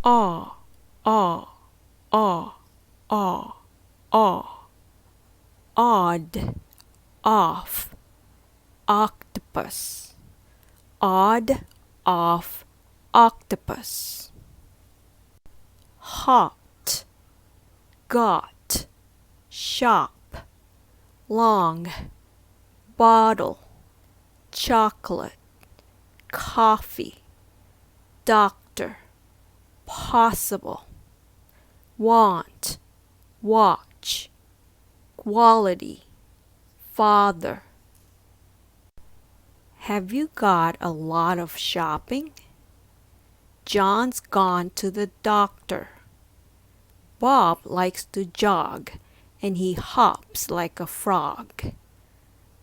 ah, ah, ah, ah, ah. Odd, off, octopus. Odd, off, octopus. Hot, got, shop, long, bottle, chocolate, coffee, doctor, possible, want, watch, quality, father. Have you got a lot of shopping? John's gone to the doctor. Bob likes to jog, and he hops like a frog.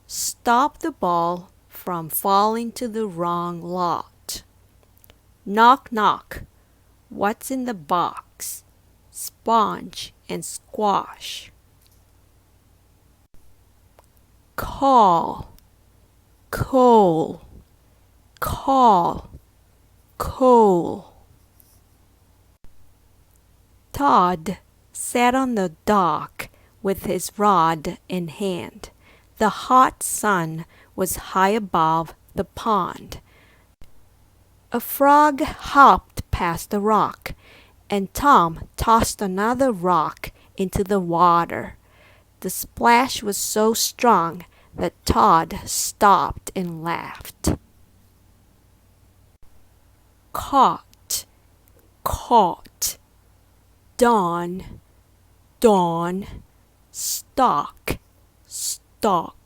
Stop the ball from falling to the wrong lot. Knock, knock. What's in the box? Sponge and squash. Call, coal, call, coal. Todd sat on the dock with his rod in hand. The hot sun was high above the pond. A frog hopped past the rock, and Tom tossed another rock into the water. The splash was so strong that Todd stopped and laughed. Caught, caught. Dawn, dawn. Stock, stock.